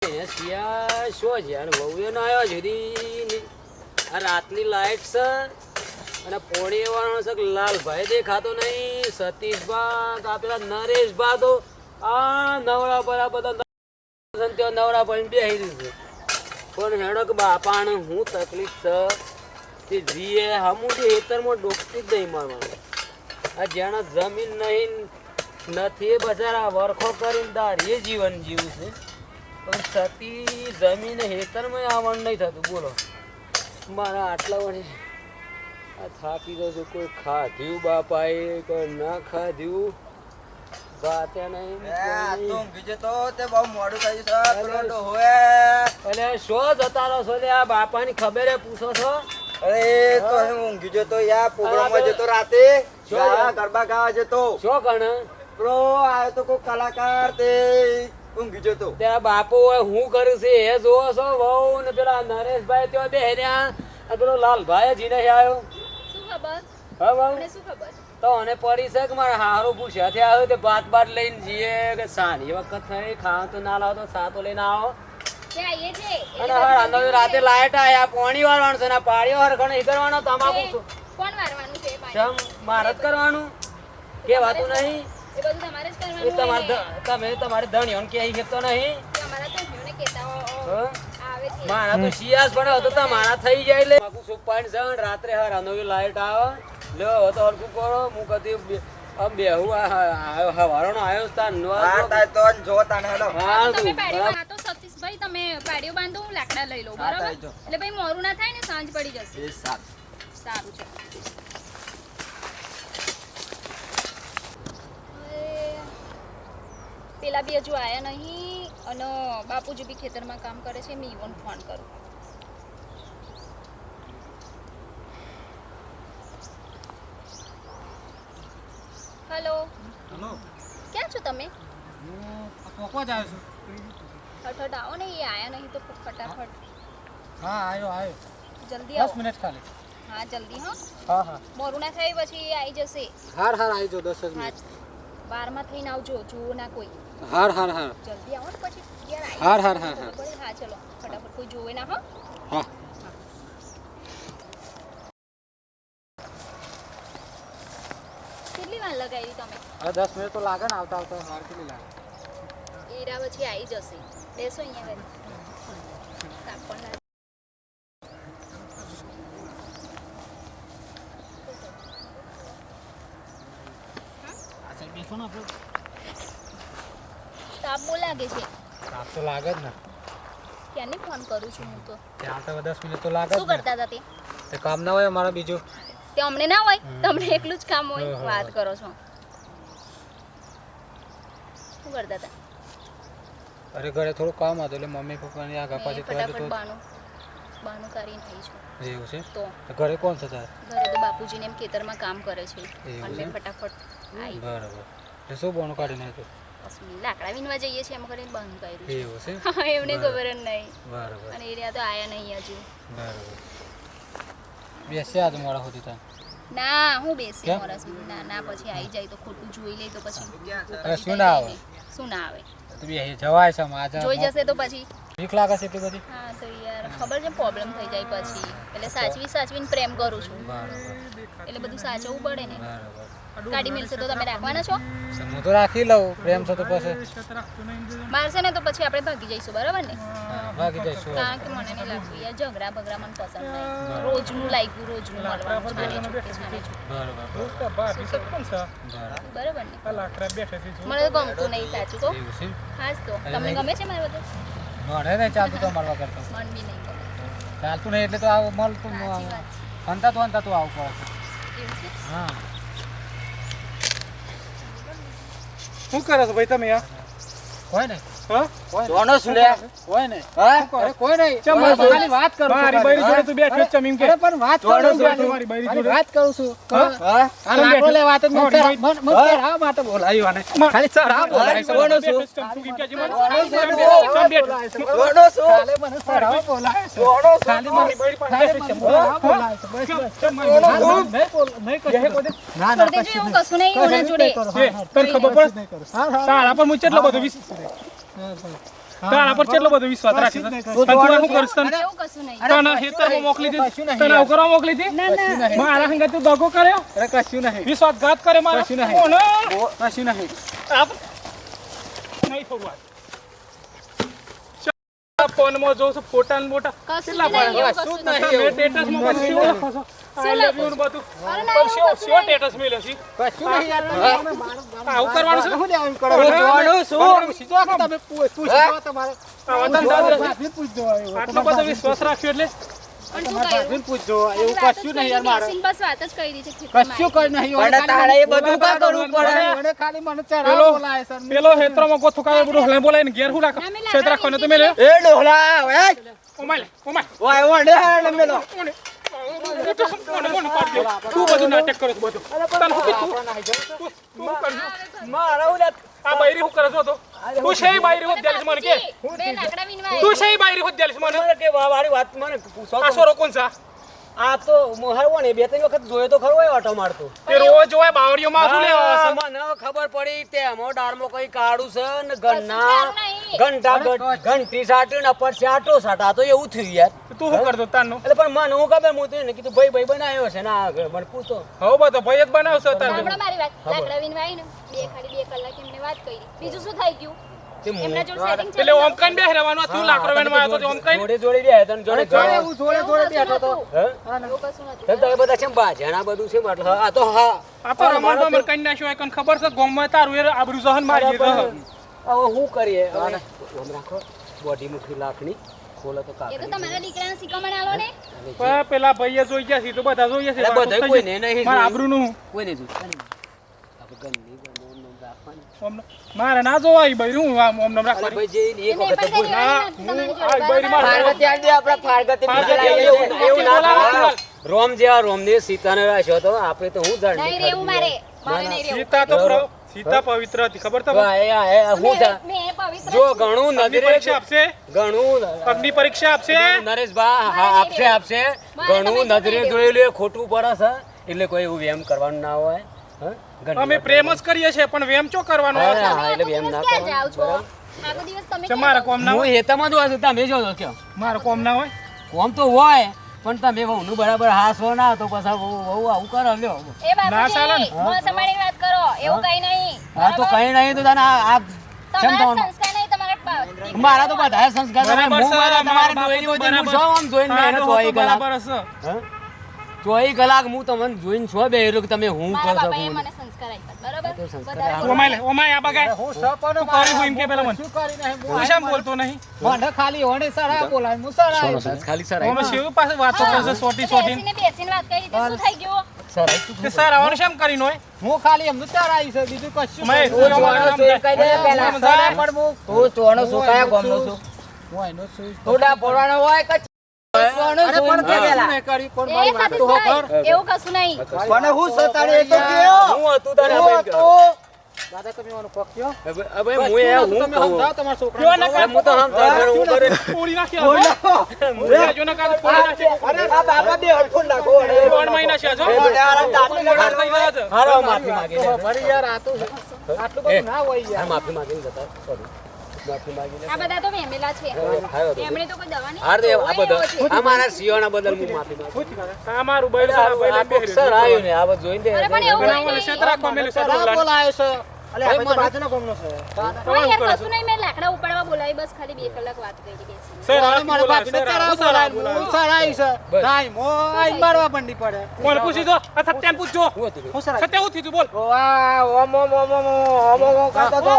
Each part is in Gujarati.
શો છે અને વહુએ નો આવ્યો જુદી આ રાતની લાઈટ છે અને પોણી વાળો છે લાલભાઈ દેખાતો નહીં. સતીશભા આ પેલા નરેશભા તો આ નવરા પર આ બધા નવરા પર બેસી રહ્યું છે. પણ હેડો કે બાપાને હું તકલીફ છે તે જીએ હમું જે હેતરમાં ડોકતી જ નહીં મારવાનું. આ જેના જમીન નહીં નથી એ બજારા વરખો કરીને દારીએ જીવન જીવું છે. પણ સતી જમીન હેતરમાં આવવાનું નહીં થતું. બોલો મારા આટલા વર્ષે આ થાકી ગયો છું. કોઈ ખાધ્યું બાપાએ કોઈ ના ખાધ્યું વાતે નહીં. શો જતા રહો છો આ બાપાની ખબર પૂછો છો? અરે તો હું ઊંઘી જતો યાર પ્રોગ્રામમાં જતો રાતે ગરબા ગાવા જતો. શું કણ પ્રો આવ્યો તો કોઈ કલાકાર તે ઊંઘી જતો. ત્યાં બાપુ હું કર્યું છે એ જોવો છો? વહુ ને પેલા નરેશભાઈ ત્યાં બે રહ્યા પેલો લાલભાઈ જીને આવ્યો. શું ખબર? હા વહુ મને શું ખબર? તો મને પડી છે કે મારે હારું પૂછ્યાથી આવ્યો તે બાત લઈને જઈએ કે સાંજે વખત થઈ ખાવા તો ના લાવો તો સાતો લઈને આવો. તે આઈએ છે અને હા રાતે લાઈટ આયા પોણી વાળવાનું છે ને પાડ્યો હરખણ ઈ કરવાનો તમાકુ કોણ વારવાનું છે? જમ મારે જ કરવાનું કેવાતું નહીં. એ બધું તમારે જ એ કરવાનું. તમે તમારે ધણિયોને કહી શકતો નહીં. અમારા તો ભીઓને કહેતા આવે છે. મારા તો શિયાસ પડે તો તમારા થઈ જાય. એટલે માકુ સુપાઈને જણ રાત્રે હરાનો લાઈટ આવે લ્યો તો હરખું કરો. હું કદી આમ બેહું હવારોનો આવ્યો તો જો તાને હેલો. તમે પાડ્યો આ તો સતીશભાઈ તમે પાડ્યો બાંધો હું લાકડા લઈ લઉં બરાબર. એટલે ભાઈ મોરું ના થાય ને સાંજ પડી જશે. સારું છે. પેલા બી હજુ આયા નહીં અને બાપુજી બી ખેતરમાં કામ કરે છે. મેં ઈવોને ફોન કરું. હેલો ક્યાં છો તમે? ફટાફટ આવો ને. એ આયા નહીં તો ફટાફટ. હા આયો જલ્દી 10 આવો. મિનિટ ખાલી. હા જલ્દી. હા હા મોરું ના થાય પછી એ આવી જશે. હાર આવી જો 10 હા મિનિટ. 12 થઈને આવજો. જુઓ ના કોઈ. હાર જલ્દી આવો ને પછી યાર હાર હા ચલો ફટાફટ કોઈ જોવે ના. હા હા કેટલી વાર લગાવી તમે? હવે 10 મિનિટ તો લાગે ને આવતા હાર કેટલી લાગે? એરા પછી આવી જશે. બેસો અહીંયા ઘરે. કાપડ ના બેસો ને આપણે. તાપ બહુ લાગે છે. તાપ તો લાગે જ ને. ક્યાંને ફોન કરું છું હું તો. ત્યાં તો 10 મિનિટ તો લાગે જ શું ને. કરતા હતા તે? તે કામ ના હોય અમારા બીજું. તે અમને ના હોય? તમને એકલું જ કામ હોય? હા. વાત કરો છો. શું કરતા હતા? અરે ઘરે થોડું કામ હતું એટલે મમ્મી પપ્પાની આગા પાછી કરવા ફટાફટ જતો. બાનું કરીને થઈ છું. એવું છે? તો તો ઘરે કોણ છે તારે? ઘરે તો બાપુજીને એમ ખેતરમાં કામ કરે છે. એવું અને છે? મેં ફટાફટ આવી. બરાબર. એટલે શું બોનું કાઢી નાખ્યું? પછી લાકડા વીણવા જઈએ છીએ એમ કરીને બંધ કર્યું છે. એવું છે? એમને ખબર જ નહીં. બરાબર અને એરિયા તો આયા નહીં હજુ. બરાબર. બેસ્યા જ મોડા સુધી ત્યાં. ના હું બેસી કેમ? મોરસ ના પછી આવી જાય તો ખોટું જોઈ લે તો પછી અરે શું ના આવે? શું ના આવે? તો બે જવાય છે આજે જોઈ જશે તો પછી બીક લાગે છે એટલી બધી? હા તો યાર ખબર છે પ્રોબ્લેમ થઈ જાય પછી. એટલે સાચવીને પ્રેમ કરું છું. બરાબર એટલે બધું સાચવવું પડે ને. બરાબર. ગાડી મિલશે તો તમે રાખવાના છો? હું તો રાખી લઉં પ્રેમ છે તો પછી મારશે ને તો પછી આપણે ભાગી જઈશું બરાબર ને? હા, ભાગી જઈશું. કારણ કે મને નહીં લાગતું યાર ઝઘડા બગડા મને પસંદ નહીં. રોજનું લાગ્યું રોજનું મળવાનું છાને છૂટકે છાને છૂટકે. બરાબર ને? મને તો ગમતું નહીં સાચું કહું. એવું છે? હા જ તો તમને ગમે છે મારું બધું? મળે ને ચાલતું તો મળવા કરતો મન બી નહીં ગમે. ચાલતું નહીં એટલે તો આવું મળતું સાચી વાત હંતા તો આવું પડે છે. છે. એવું છે? હા શું કરો છો ભાઈ તમે યાર? કોઈ નહીં. હા? જોનો શું લે? કોઈ નહીં. હા? અરે કોઈ નહીં. ચમ મારે ભાઈ? ખાલી વાત કરું છું. મારી બૈરી જોડે તું બેઠો છે, ચમ એમ કે. અરે પણ વાત જોડે કરું છે છું. તમારી બૈરી ખાલી જોડે. વાત કરું છું. હા? હા? આ લાકડો લેવા તો મને મારી ચઢાવવા માટે બોલાવ્યો આને. ખાલી ચઢાવવા બોલાવ્યો. જોનો શું? ચમ તું કેમ કે મને? જોનો શું? ખાલી મને ચઢાવવા બોલાવ્યો છે. જોનો શું? ખાલી મને મારી બૈરી પાસે ખાલી બેઠી મને છે. બોલાવવા બોલાવ્યો છે. બસ, બસ. ચમ મારી બૈરી ના, જોડે. ના, નહીં કશું. ના, ના, કરી દેજો એવું કશું નહીં ઓના જોડે. એ, તને ખબર પડે? હા, હા. તારા પર હું કેટલો બધો વિશ્વાસ છે. તારા પર કેટલો બધો વિશ્વાસ રાખી છે અને તું શું કરીશ તને એવું કશું નહીં તને હેતરમાં મોકલી દીધી તને આવું કરવા મોકલી હતી મારા હંગે તું દગો કર્યો અરે કશું નહીં વિશ્વાસઘાત કરે મારા કશું નહીં. કોને? કશું નહીં નહીં થવું આ ફોનમાં જોઉં છું ફોટા ને મોટા કશું કેટલા નહીં એવું પાડ્યા? કશું તમે નહીં સ્ટેટસમાં પછી શું લખો છો? I love you ને બધું. અરે ના, પણ એવું શું કશું સ્ટેટસ મેલ્યો છે? કશું નહીં યાર તમે આવું કરવાનું છે? શું લેવાનું કરો હું જોવાનું છું. પૂછી જો કે તમે પૂછી જો તમારે આ વતન દાદરા છે. ભાભીને પૂછજો એવું. આટલો બધો વિશ્વાસ રાખ્યો એટલે પણ શું ભાભીને કહ્યું પૂછજો ખાલી એવું વાત જ કશું કરી નહીં યાર મારે બેસીને બસ વાત જ કરી છે ખેતરમાં કશું કઈ નહીં પણ તારે એ બધું કા કરવું પડે મને ખાલી મને પેલો ચડાવ બોલાય સર પેલો હેતરામાં ગોથું કાઢે બધું હલાય બોલાય ને ઘેર હું રાખો ના, મેં છેત રાખો ને તમે લે એ ડોહલા ઓય ઓમાય ઓમાય ઓય ઓડે હાડ મેલો કોને કોને પાડ દે તું બધું નાટક કરે છે બધું તને હું કીધું તું કરજો મારા ઉલે આ બાયરી હું કરે છો તો તું છે બાયરી હોત દેલીસ મને કે બે લાકડા વીણવા તું છે બાયરી હોત દેલીસ મને કે વાળી વાત મને પૂછો આ સોરો કોણ છે આ તો મોહરવો ને બે ત્રણ વખત જોયો તો ખરો હોય ઓટો મારતો તે રોજ હોય બાવળીઓમાં શું લેવા હા, આવશે મને ખબર પડી તે એમાં ડાળમાં કઈ કાળું છે ને કશું ચાર નહીં. ઘંટી સાટ્યું ને પર સાટો સાટા તો એવું થયું યાર તું શું કરતો તારનો એટલે પણ મને હું ખબર હું તો એને કીધું ભાઈ બનાવ્યો છે ને આ મને પૂછો હવે બધો ભાઈ જ બનાવશે તાર સાંભળો મારી વાત લાકડા વીણવા આવીને ખાલી 2 કલાક એમને વાત કરી બીજું શું થઈ ગયું તે હું એમના જોડે સેટિંગ એટલે ઓમ કઈ બે રહેવાનું તું લાકડો વેણમાં આવ્યો તો ઓમ કઈ જોડે જોડે રહ્યા તને જોડે જોડે એવું જોડે જોડે બેઠો તો હે? એવું કશું નથી તમે બધા છે બાજણા બધું છે એટલે આ તો હા આ તો રમણ બમણ કઈ નાખ્યો હોય કને ખબર છે ગોમમાં તારું એ આબરૂ સહન મારી ગયો હવે શું કરીએ હવે આમ રાખો બોડી મુઠી લાખની ખોલો તો એ તો કાકડી તમારા દીકરાને શીખમણ આલો ને પણ પેલા ભાઈએ જોઈ ગયા છે તો બધા જોઈએ છે એટલે બધાય કોઈને નહીં મારા જોયું. આબરૂનું કોઈને જોયું આપણે ગંદી ગંદી ઓમ રાખવાની ઓમ મારે ના જોવા ઈ બૈરું ઓમ ઓમ અરે રાખવાની ભાઈ જે એક એને વખત પણ ભૂલ કઈ આ બૈરી માર ફારગતી આલ દે આપડા ફારગતી એવું ના થાય. રોમ જેવા રોમને સીતાને રાખ્યો તો આપણે તો હું જાણ નહીં રેવું મારે મારે નહીં રેવું સીતા તો સીતા પવિત્ર હતી ખબર તમને હું મેં પવિત્ર જો ઘણું અગ્નિ નજરે પરીક્ષા આપશે ઘણું અગ્નિ પરીક્ષા આપશે નરેશભા હા આપશે ઘણું નજરે જોયેલું એ ખોટું પડે છે એટલે કોઈ એવું વેમ કરવાનું ના હોય હા? ઘણી અમે વાર પ્રેમ જ કરીએ છીએ પણ વેમ ચો કરવાનો હા, છે હા, એટલે વેમ ના ક્યાં જાઓ કરવાનું છો આખો દિવસ તમે છે મારા કોમ ના હું હોય હેતામાં જ છું તમે જો તો કયો મારા કોમ ના હોય કોમ તો હોય પણ તમે વહુનું બરાબર હાસો ના તો પછી વહુ આવું કરો લ્યો એ ના ચાલે ને. બાપુજી મોં સંભાળીને વાત કરો એવું કઈ નહીં હા તો કઈ નહીં તો તને આ કેમ તમારા થવાનું? સંસ્કાર નહીં તમારા મારા તો બધા સંસ્કાર છે. બરાબર હું છે, મારા તમારે મારા જોયેલી હોય તો બરાબર. હું જો આમ જોઈને હા, બેઠો તો ચોવીસ કલાક. બરાબર હશે હા? ચોવીસ કલાક હું તમને જોઈને છો બેહ્યો કે તમે હું મારા કરો બાપાએ છો મને સંસ્કાર આપ્યા બરાબર તો સંસ્કાર વધારે આપ્યા. ઓમાય લે ઓમાય આ બગાય હું સપનો તું કરી હું એમ કે પેલા મને શું કરી નહીં તું શેમ બોલતો નહીં મને ખાલી ઓણે સરા બોલાય હું સરા બસ ખાલી સર ઓમે શિવ પાસે વાતો કરશે સોટી સોટી બેસીને વાત કરી તે શું થઈ ગયું સર તે સર આવવાનું શેમ કરીને હોય હું ખાલી એમનું ચરાઈ છે બીજું કશું મેં નહીં. તું અમારા ચોણો સોય કહી દે પહેલા. આમ જાય. પણ હું તું ચોણો સુકાયા ગોમનો છું હું એનો છું થોડા પોળવાનો હોય કે ચોણો અરે પણ સોય કશું પહેલા. નહીં કર્યું પણ એ મારી વાત તો સતીશભાઈ, ખબર એવું કશું નહીં મને હું સતાડે એ તો કયો હું હતું તારે હું ભાઈ હતો. દાદા તમે એનો પક્યો હવે હું એ હું તમે કહું સમજાવો તમારા કેવા છોકરાને. નકા? હું તો સમજાવું હું કરે પોળી નાખી આવજો. મુરઝાજો નકા તો પોળી નાખી. અરે આ બાબા બે હડફું નાખો અરે. 3 મહિના છે જો. અરે આ દાંતને મોડા થઈ ગયા છે. હારો માફી માંગી લે. ખબર યાર આ તો આટલું બધું ના હોય યાર હા, માફી માંગીને જતા sorry. માફી માંગીને આ બધા તો વેમેલા છે આવ્યો તો. એમણે તો કોઈ દવા નહીં હાર દે આ હોય એવો છે. બધા આ મારા સિયોના બદલ હું માફી માંગુ આ મારું બૈરું છે, આ બૈરું બેહરી સર છે. આવ્યું ને આ બધું જોઈને અરે પણ એવું બનાવો કઈ ને નહીં. શેત રાખવા મેલું છે સરા બોલાને. બોલાયો છે અલે ભાઈ, આપણે તો મને- બાજુના ગામનો છે હા યાર કશું નહીં મેં લાકડા ઉપાડવા બોલાવી બસ ખાલી 2 કલાક વાત કરી બેસી સર આ મારા બોલાવે, બાપને સર આ ચરા બોલાવે, બોલાય બોલાવે. હું સરાઈ છે બસ. નાઈ મો આઈ મારવા પંડી પડે કોને પૂછી જો આ સત્યાને પૂછજો હું હતું હું સરાઈ સત્યા હું થયું તું બોલ વાહ, ઓમ ઓમ ઓમ ઓમ ઓમ ઓમ ઓમ કરતો તો.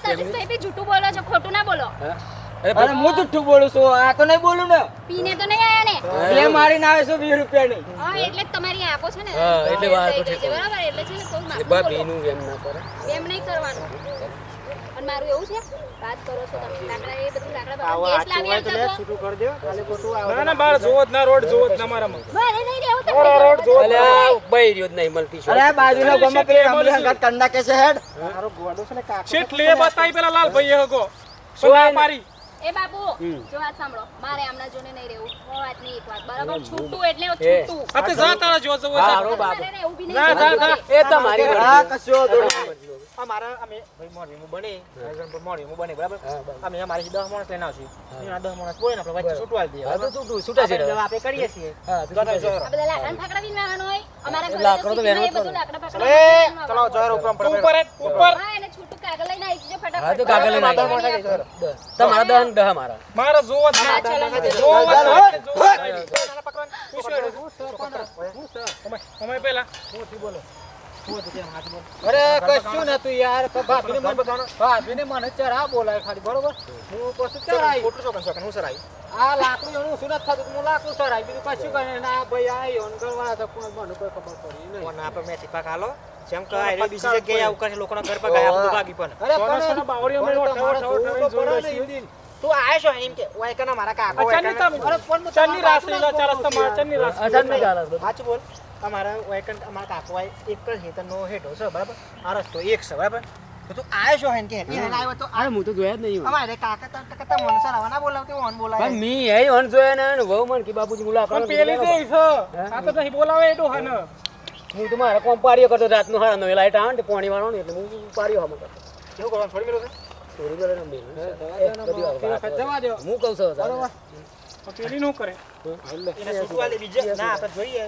સતીશભાઈ બી જૂઠું બોલો છો ખોટું ના બોલો હા? અરે અરે હું જુઠ્ઠું બોલું છું આ તો નહીં બોલું ને પીને તો નહીં આયા ને બે મારીને આવે છે 20 રૂપિયાની હા એટલે જ તમારી આંખો છે ને હા, એટલે વાત થઈ તો ગઈ છે, ઠીક. બરાબર એટલે છે ને કોઈ એ માથું બા બોલો. પીનું એમ ના કરે એમ નહીં કરવાનું અને મારું એવું છે વાત કરો છો તમે લાકડા એ બધું લાકડા આવો બધા આચું ગેસ લાવી હોય તો લે આવતા તો છૂટું કરી દે ખાલી ખોટું આવે ના ના બાર જોવો જ ના રોડ જોવો જ ના મારામાં બરે નહીં રહેવું તો રોડ જોવો જ અલે ના. આ બૈર્યો જ નહીં મળતી અરે આ બાજુના ગામમાં પેલી રમણી હંગાત કરી નાખે છે હેડ મારો ગોડો છે ને કાકો શેઠ લે બતાઈ પેલા લાલ ભાઈ હગો સોના પારી એ બાપુ હમ. જો વાત સાંભળો મારે આમના જોડે નહીં રહેવું ઓ વાત નહીં એક વાત બરાબર છૂટું એટલે છૂટું આપણે જા તારા જો જવું હોય હારો બાપ મારે રહેવું બી ના, નહીં ના, જોડે. એ તમારી હા, મરજી. કશો વાંધો નહીં. અમારા અમે ભાઈ મોરબીમાં બને મોરબીમાં બને બરાબર અમે અમારી 10 માણસ લઈને આવશું એના 10 માણસ બોલે ને આપણે વચ્ચે છૂટવા દઈએ હા તો છૂટા છે આપણે આપણે કરીએ છીએ હા તો છૂટા છે. આ બધા લાકડા ફાકડા બી નાનો હોય અમારા ઘરે લાકડો તો તો શીખી વેણવું જ બધું લાકડા ચલો ફાકડા ચલો જોર ઉપર ઉપર ઉપર હા એને છૂટું કાગળ લઈને આવી જજો ફટાફટ હા તો કાગળ લઈને આવી બરાબર, જાઓ. બરાબર. તમારા દહન દહ મારા મારે જોવો જ હા, ના ચલો ને. જોવો જ ના એટલે જોવો જ નહીં. અમે પેલા અરે કશું નતું યાર ભાભીને મને ચરા બોલાય ખાલી બરોબર હું પછી ચરાઈ આ લાકડું એનું શું નથી થતું હું લાકડું ચરાઈ બીજું કશું કરે ના ભાઈ આ યોન કરવા તો પણ મને કોઈ ખબર પડી નહીં બીજી જગ્યાએ આવું કરે લોકોના ઘર પર ગયા બધું ભાગી પણ અરે સોના પણ સોના બાવળીઓ મેં તમારે ઠાવો ઠાવો જોવું તો ઠાવીને પડે જોઈ ને, તું આયો છો એમ કે ઓય કના મારા કાકો ઓય અચાનક કના- તમે અરે પણ હું ચાંદની તમારા રાસ બાપુને લીલા ચાર જ રસ્તા માં ચાંદની રાસ અચાનક ચાલે છે. સાચું બોલ અમારા ઓય કન અમારા કાકો ઓય એક જ હેતરનો હેઠો છે બરાબર આ રસ્તો એક છે બરાબર તો તું આયો છો એમ કે એને આવ્યો તો અરે હું તો જોયા જ નહીં અમારે કાકા તો મનસર આવવાના બોલાવતે ઓન બોલાય પણ મી એ હન જોયા ને અને વહુ મન કે બાપુજી હું લાકડો પણ પેલી લઈને તો છે આ તો નહીં બોલાવે એ ડોહાને હું તો મારા કોમ પાડ્યો કરતો રાતનો હાડા નવે લાઈટ આવે ને પાણી વાળો ને એટલે હું પાડ્યો હમ કરતો કેવું કરવાનું છોડી મેલો છે ચોરી કરે ને બેન. એ બધી વાત જવા દો હું કહું છું સાહેબ. પણ પેલી નું કરે એને છૂટવા દે બીજે ના આપણે જોઈએ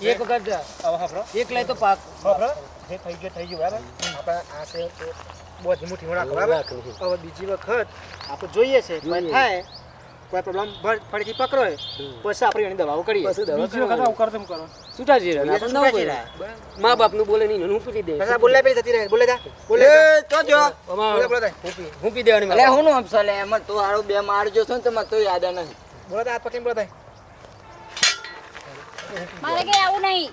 એક વખત જા. હવે હાફરો એક લઈ તો પાક હાફરો જે થઈ ગયું બરાબર આપણે આ છે બહુ ધીમું ધીમું રાખો બરાબર હવે બીજી વખત આપણે જોઈએ છે કોઈ થાય કોઈ પ્રોબ્લેમ ફરીથી પકડો હોય પછી આપણે એની દવાઓ કરીએ પછી દવા બીજી વખત આવું કરતું કરો છૂટા જઈ રહ્યા આપણે છૂટા નવું જઈ કર્યું. મા બાપનું બોલે નહીં હું પીટી દે પછી બોલે પેલી જતી રહે બોલે જા બોલે એ તો જો બોલે હું પી દેવાની અલે મારે. હું નું અમસાલે એમાં તો હારો બે મારજો છો ને તો મને તો યાદ નહીં. બોલે હાથ પકડીને બોલે મારે કે આવું નહીં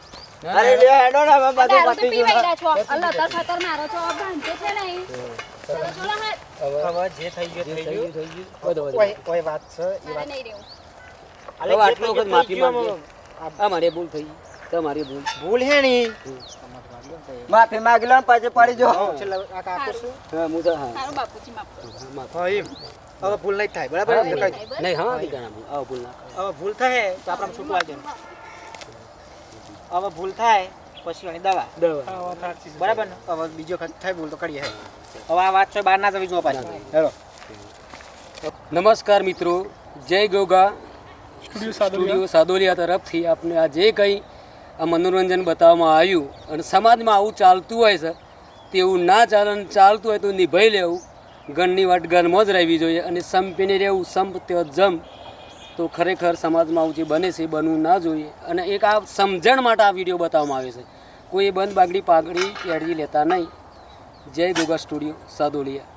અરે લે હેડો ને હવે બધું દારૂ તો પતી પીવાઈ ગયું. રહ્યા છો અલ્લાહ તર ખતર મારો છો બાંધતો છે નહીં ચલો ચલો હાથ હવે જે થઈ ગયું થઈ ગયું થઈ ગયું. બધો બધો. કોઈ કોઈ વાત છે એ મારે વાત નહીં રહેવું હવે આટલો વખત માફી ગયું, માંગજે. આ મારી ભૂલ થઈ તમારી ભૂલ. ભૂલ હે ની માફી માંગી લો ને પછી પડી જો. છેલ્લે આ કાકો શું હા હું તો હા સારું બાપુજી માફ કરો માફ. હા એમ હવે ભૂલ નહીં થાય બરાબર હા, એમ તો નહીં. કહી દે. નહીં હા દીકરા ભૂલ આવો ભૂલ ના હવે ભૂલ થાય તો આપણે છૂટવા જાય હવે ભૂલ થાય પછી એની દવા દવા. આ વાત સાચી છે. બરાબર ને હવે બીજો વખત થાય ભૂલ તો કરીએ હવે આ વાત છે બહાર ના જવી જો પાછી હેલો નમસ્કાર મિત્રો, જય ગોગા સ્ટુડિયો સાદુલિયા. સ્ટુડિયો સાદોલિયા તરફથી આપને આ જે કંઈ આ મનોરંજન બતાવવામાં આવ્યું અને સમાજમાં આવું ચાલતું હોય છે તેવું ના ચાલે અને ચાલતું હોય તો નિભાઈ લેવું. ગણની વાટ ગણમાં જ રહેવી જોઈએ અને સંપીને રહેવું સંપ તે જમ. તો ખરેખર સમાજમાં આવું જે બને છે એ બનવું ના જોઈએ અને એક આ સમજણ માટે આ વિડીયો બતાવવામાં આવે છે. કોઈ બંધ બાગડી પાઘડી પેઢી લેતા નહીં. જય ગોગા સ્ટુડિયો સાદોલિયા.